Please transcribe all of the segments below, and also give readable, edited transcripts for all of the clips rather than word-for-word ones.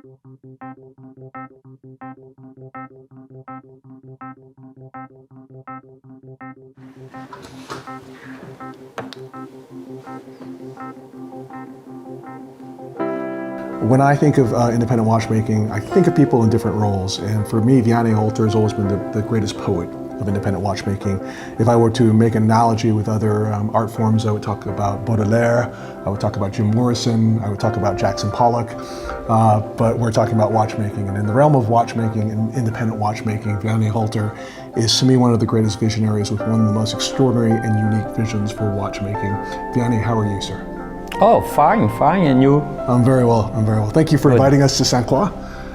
When I think of independent watchmaking, I think of people in different roles. And for me, Vianney Halter has always been the greatest poet of independent watchmaking. If I were to make an analogy with other art forms, I would talk about Baudelaire, I would talk about Jim Morrison, I would talk about Jackson Pollock, but we're talking about watchmaking. And in the realm of watchmaking and independent watchmaking, Vianney Halter is to me one of the greatest visionaries with one of the most extraordinary and unique visions for watchmaking. Vianney, how are you, sir? Oh, fine, and you? I'm very well, I'm very well. Thank you for inviting us to Antiqua.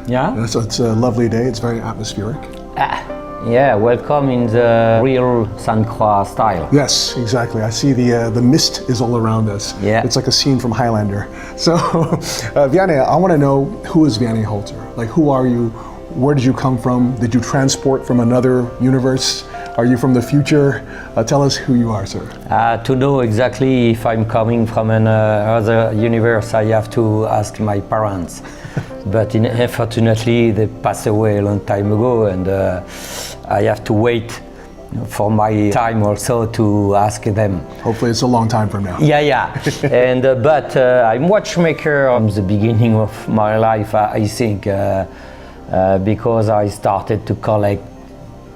Yeah? So it's a lovely day, it's very atmospheric. Yeah, welcome in the real Antiqua style. Yes, exactly. I see the mist is all around us. Yeah. It's like a scene from Highlander. So, Vianney, I want to know, who is Vianney Halter? Like, who are you? Where did you come from? Did you transport from another universe? Are you from the future? Tell us who you are, sir. To know exactly if I'm coming from another universe, I have to ask my parents. But unfortunately, they passed away a long time ago, and I have to wait for my time also to ask them. Hopefully it's a long time from now. Yeah. And but I'm watchmaker from the beginning of my life, I think, because I started to collect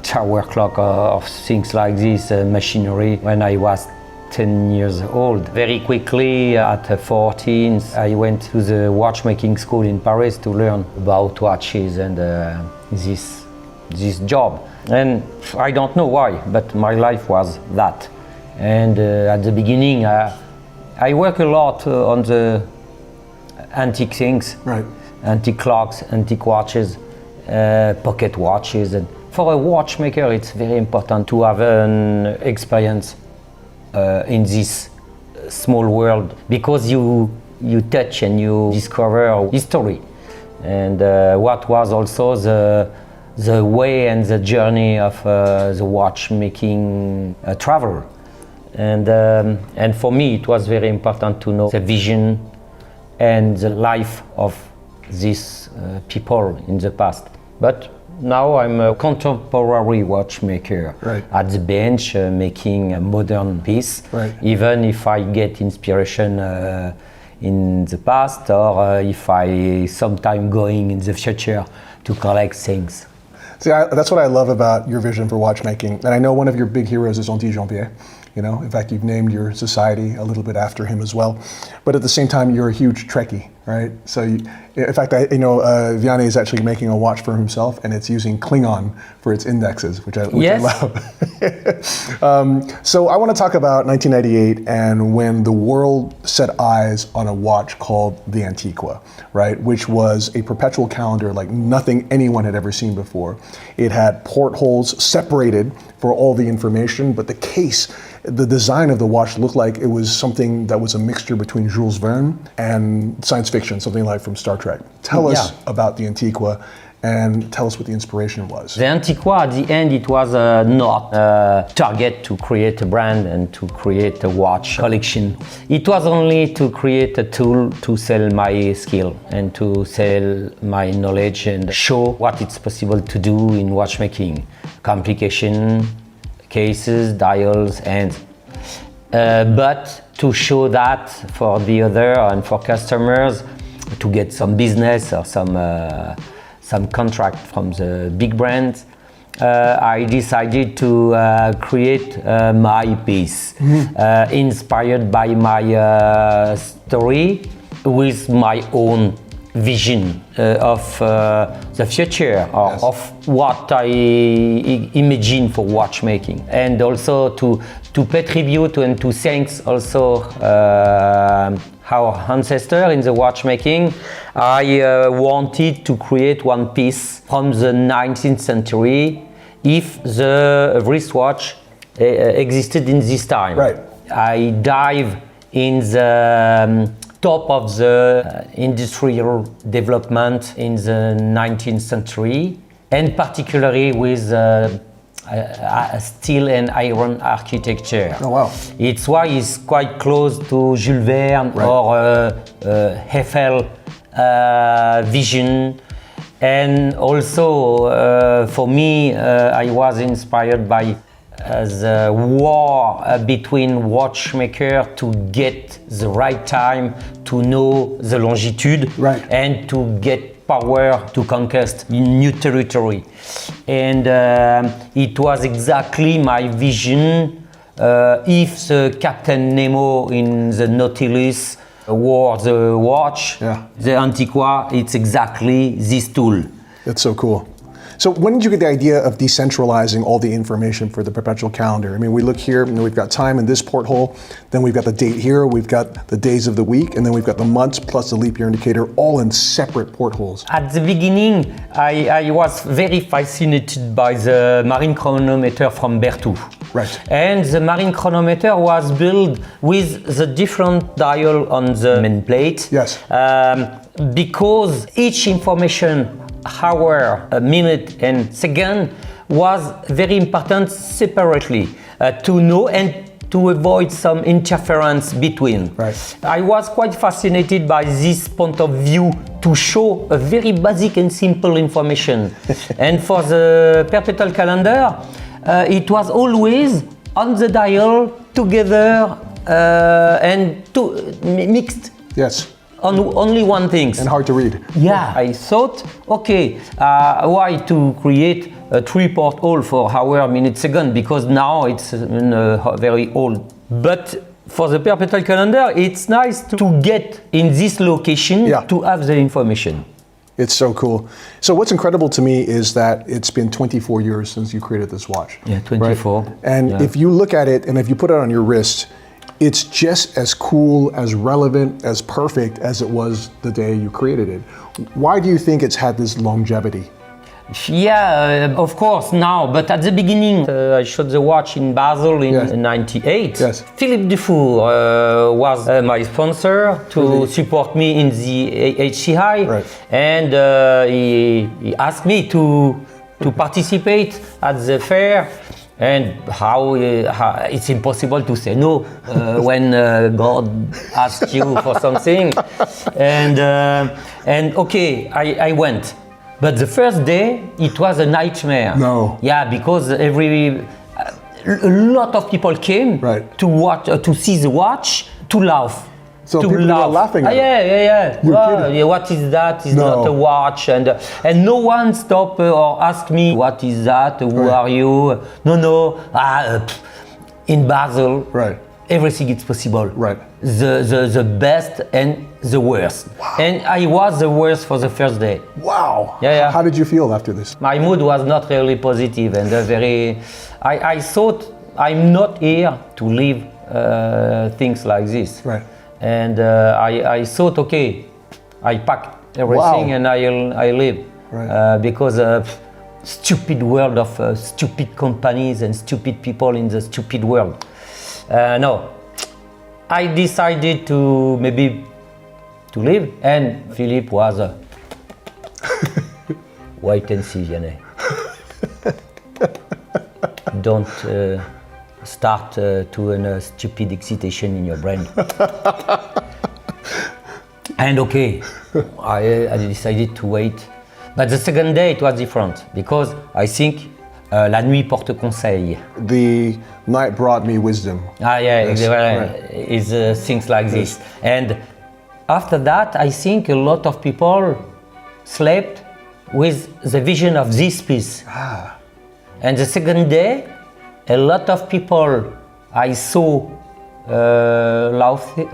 tower clock or things like this, machinery, when I was 10 years old. Very quickly, at 14, I went to the watchmaking school in Paris to learn about watches and this job. And I don't know why, but my life was that. And at the beginning, I work a lot on the antique things, right? Antique clocks, antique watches, pocket watches. And for a watchmaker, it's very important to have an experience in this small world, because you touch and you discover history, and what was also the way and the journey of the watchmaking travel. And for me, it was very important to know the vision and the life of these people in the past. But now I'm a contemporary watchmaker, right, at the bench, making a modern piece, right, even if I get inspiration in the past, or if I sometime going in the future to collect things. See, that's what I love about your vision for watchmaking. And I know one of your big heroes is Antiqua. You know, in fact, you've named your society a little bit after him as well. But at the same time, you're a huge Trekkie, right? So, in fact, Vianney is actually making a watch for himself, and it's using Klingon for its indexes, which I love. So I want to talk about 1998 and when the world set eyes on a watch called the Antiqua, right? Which was a perpetual calendar like nothing anyone had ever seen before. It had portholes separated for all the information, but the case, the design of the watch looked like it was something that was a mixture between Jules Verne and science fiction, something like from Star Trek. Tell us about the Antiqua and tell us what the inspiration was. The Antiqua, at the end, it was not a target to create a brand and to create a watch collection. It was only to create a tool to sell my skill and to sell my knowledge and show what it's possible to do in watchmaking. Complication, cases, dials, and but to show that for the other and for customers to get some business or some contract from the big brands, I decided to create my piece, inspired by my story, with my own vision of the future, or of what I imagine for watchmaking, and also to pay tribute and to thanks also our ancestor in the watchmaking. I wanted to create one piece from the 19th century if the wristwatch existed in this time. Right. I dive in the top of the industrial development in the 19th century, and particularly with steel and iron architecture. Oh wow! It's why it's quite close to Jules Verne, right, or Eiffel vision. And also, for me, I was inspired by the war between watchmaker to get the right time, to know the longitude, right, and to get power to conquest new territory. And it was exactly my vision. If the Captain Nemo in the Nautilus wore the watch, the Antiqua, it's exactly this tool. That's so cool. So when did you get the idea of decentralizing all the information for the perpetual calendar? I mean, we look here, and we've got time in this porthole, then we've got the date here, we've got the days of the week, and then we've got the months plus the leap year indicator, all in separate portholes. At the beginning, I was very fascinated by the marine chronometer from Berthoud. Right. And the marine chronometer was built with the different dial on the main plate. Yes. Because each information, hour, minute, and second was very important separately to know and to avoid some interference between. Right. I was quite fascinated by this point of view to show a very basic and simple information. And for the perpetual calendar, it was always on the dial together and mixed. Yes. On only one thing. And hard to read. Yeah, I thought, okay, why to create a 3-port hole for hour, minute, second? Because now it's very old. But for the perpetual calendar, it's nice to get in this location to have the information. It's so cool. So what's incredible to me is that it's been 24 years since you created this watch. Yeah, 24. Right? And if you look at it and if you put it on your wrist, it's just as cool, as relevant, as perfect as it was the day you created it. Why do you think it's had this longevity? Yeah, of course now, but at the beginning I showed the watch in Basel in '98. Yes. Philippe Dufour was my sponsor to support me in the HCI, right. And he asked me to participate at the fair. And how it's impossible to say no when God asks you for something. And okay, I went. But the first day, it was a nightmare. No. Yeah, because a lot of people came to watch, to see the watch, to laugh. So people were laughing at it. Yeah. What is that? It's not a watch. And no one stopped or asked me, what is that? Who are you? No. In Basel, everything is possible. Right. The best and the worst. Wow. And I was the worst for the first day. Wow. Yeah. How did you feel after this? My mood was not really positive and I thought I'm not here to live things like this. Right. And I thought, okay, I packed everything and I leave. Right. Because stupid world of stupid companies and stupid people in the stupid world. No, I decided to maybe to leave, and Philippe was wait and see, Vianney. Don't start to a stupid excitation in your brain. And okay, I decided to wait. But the second day it was different because I think la nuit porte conseil. The night brought me wisdom. It's things like this. And after that, I think a lot of people slept with the vision of this piece. And the second day, a lot of people I saw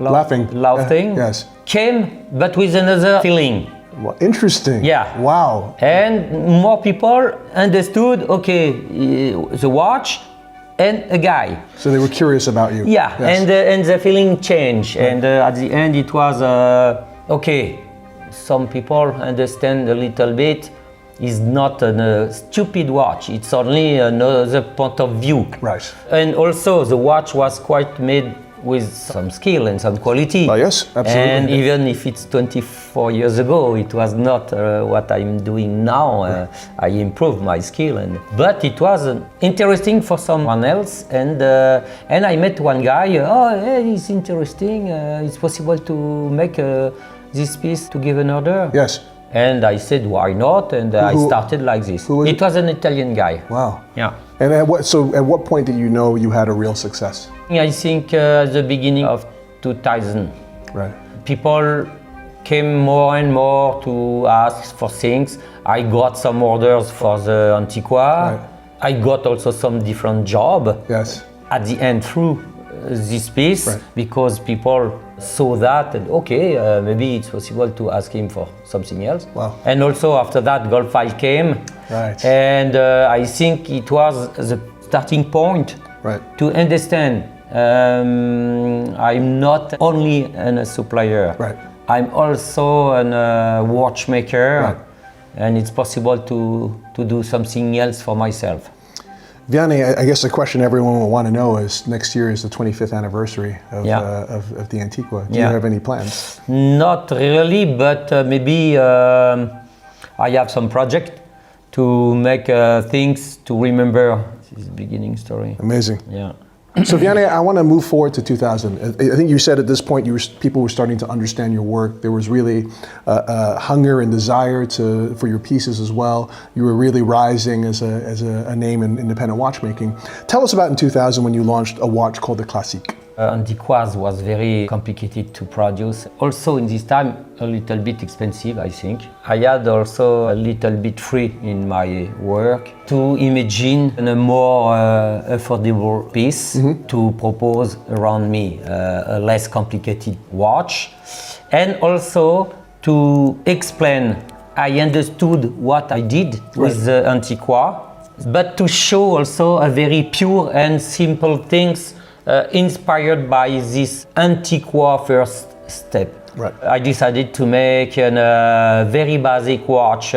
laughing came, but with another feeling. Well, interesting. Yeah. Wow. And more people understood, okay, the watch and a guy. So they were curious about you. Yeah, yes. And the feeling changed. Right. And at the end it was, okay, some people understand a little bit. It's not a stupid watch, it's only another point of view. Right. And also the watch was quite made with some skill and some quality. Yes, absolutely. And even if it's 24 years ago, it was not what I'm doing now. I improved my skill, but it was interesting for someone else. And I met one guy. Hey, it's interesting. It's possible to make a this piece to give an order? Yes. And I said, why not? And I started like this. Who was it was an Italian guy. Wow. Yeah. And at what point did you know you had a real success? I think the beginning of 2000. Right. People came more and more to ask for things. I got some orders for the Antiqua. Right. I got also some different job. Yes. At the end through this piece, Right. because people saw that and okay, maybe it's possible to ask him for something else. Wow. And also after that, Gold File came. Right. And I think it was the starting point Right. to understand I'm not only a supplier. Right. I'm also a watchmaker. Right. And it's possible to do something else for myself. Vianney, I guess the question everyone will want to know is next year is the 25th anniversary of the Antiqua. Do you have any plans? Not really, but maybe I have some project to make things to remember this beginning story. Amazing. Yeah. So Vianney, I want to move forward to 2000. I think you said at this point people were starting to understand your work. There was really a hunger and desire for your pieces as well. You were really rising as a name in independent watchmaking. Tell us about in 2000 when you launched a watch called the Classique. Antiquas was very complicated to produce. Also in this time, a little bit expensive, I think. I had also a little bit free in my work to imagine a more affordable piece to propose around me, a less complicated watch. And also to explain, I understood what I did with the Antiqua, but to show also a very pure and simple things inspired by this Antiqua first step. Right. I decided to make a very basic watch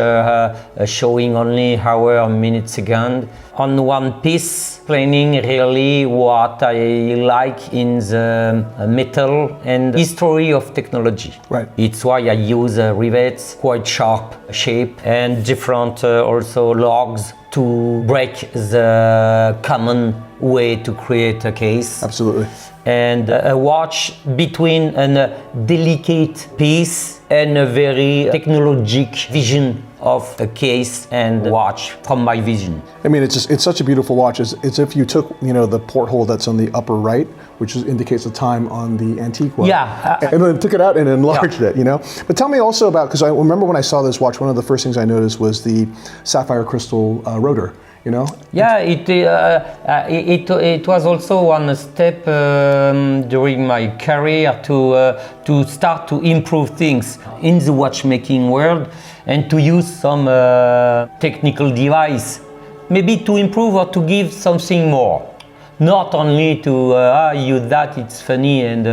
showing only hour, minute, second on one piece, explaining really what I like in the metal and history of technology. Right. It's why I use rivets, quite sharp shape, and different also logs to break the common way to create a case. Absolutely. And a watch between a delicate piece and a very technologic vision of a case and watch from my vision. I mean, it's such a beautiful watch. It's if you took the porthole that's on the upper right, which indicates the time on the Antiqua. Yeah. And then took it out and enlarged it, But tell me also about, because I remember when I saw this watch, one of the first things I noticed was the sapphire crystal rotor. Yeah, it was also one step during my career to start to improve things in the watchmaking world and to use some technical device, maybe to improve or to give something more. Not only to use that, it's funny, and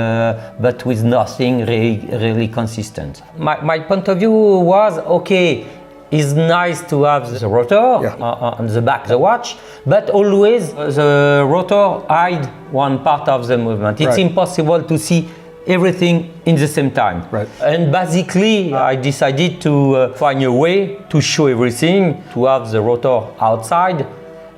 but with nothing really consistent. My point of view was, okay, it's nice to have the rotor on the back of the watch, but always the rotor hides one part of the movement. It's impossible to see everything in the same time. Right. And basically, I decided to find a way to show everything, to have the rotor outside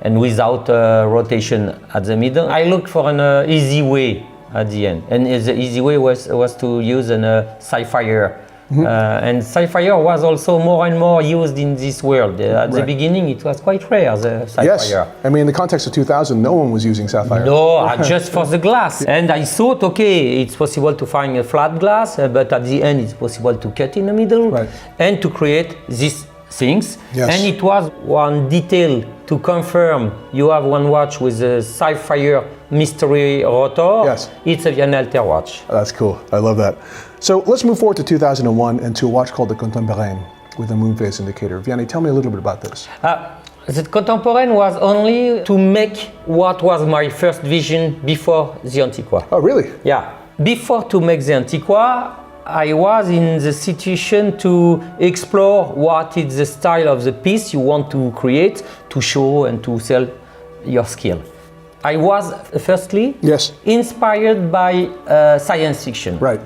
and without rotation at the middle. I looked for an easy way at the end, and the easy way was to use a sapphire. And sapphire was also more and more used in this world. At the beginning, it was quite rare, the sapphire. Yes, I mean, in the context of 2000, no one was using sapphire. No, just for the glass. And I thought, okay, it's possible to find a flat glass, but at the end, it's possible to cut in the middle and to create these things. Yes. And it was one detail to confirm you have one watch with a sapphire mystery rotor. Yes. It's a Vianney Halter watch. That's cool. I love that. So let's move forward to 2001 and to a watch called the Contemporaine with a moon phase indicator. Vianney, tell me a little bit about this. The Contemporaine was only to make what was my first vision before the Antiqua. Oh, really? Yeah. Before to make the Antiqua, I was in the situation to explore what is the style of the piece you want to create, to show and to sell your skill. I was firstly inspired by science fiction. Right.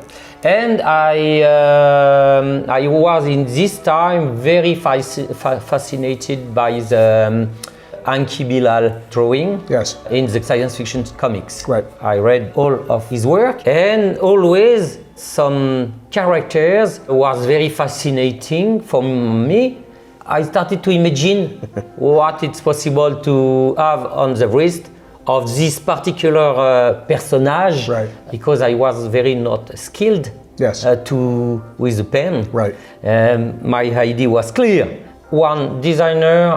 And I was in this time very fascinated by the Anki Bilal drawing in the science fiction comics. Right. I read all of his work, and always some characters was very fascinating for me. I started to imagine what it's possible to have on the wrist of this particular personage, Right. because I was very not skilled Yes. with the pen. Right. My idea was clear. One designer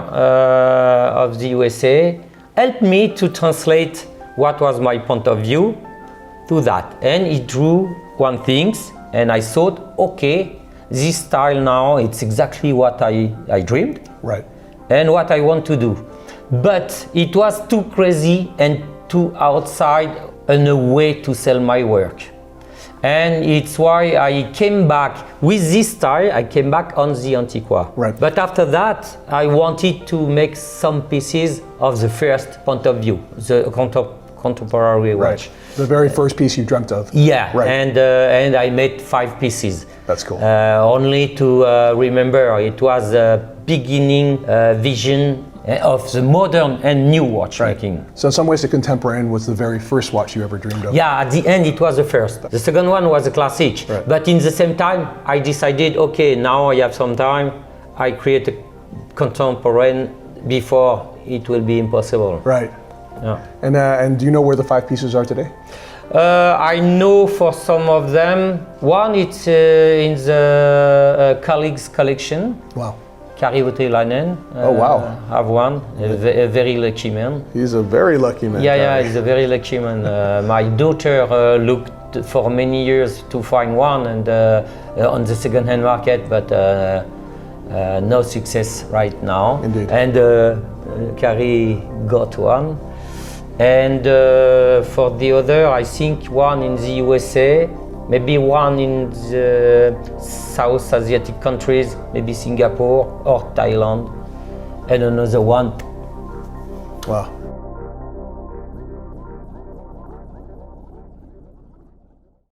of the USA helped me to translate what was my point of view to that, and he drew one thing, and I thought, okay, this style now, it's exactly what I dreamed, Right. and what I want to do. But it was too crazy and too outside in a way to sell my work. And it's why I came back with this style. I came back on the Antiqua. Right. But after that, I wanted to make some pieces of the first point of view, the contemporary watch. Right. The very first piece you dreamt of. Yeah, Right. and I made 5 pieces. That's cool. Only to remember, it was a beginning vision of the modern and new watchmaking. So in some ways the Contemporaine was the very first watch you ever dreamed of. Yeah, at the end it was the first. The second one was a classic. Right. But in the same time, I decided, okay, now I have some time, I create a Contemporaine before it will be impossible. Right. Yeah. And do you know where the 5 pieces are today? I know for some of them. One, it's in the colleagues collection. Wow. Kari Voutilainen. Oh, wow. Have one, a very lucky man. He's a very lucky man. Yeah, he's a very lucky man. My daughter looked for many years to find one and on the second-hand market, but no success right now. Indeed. And Kari got one. And for the other, I think one in the USA, maybe one in the South Asiatic countries, maybe Singapore or Thailand, and another one. Wow.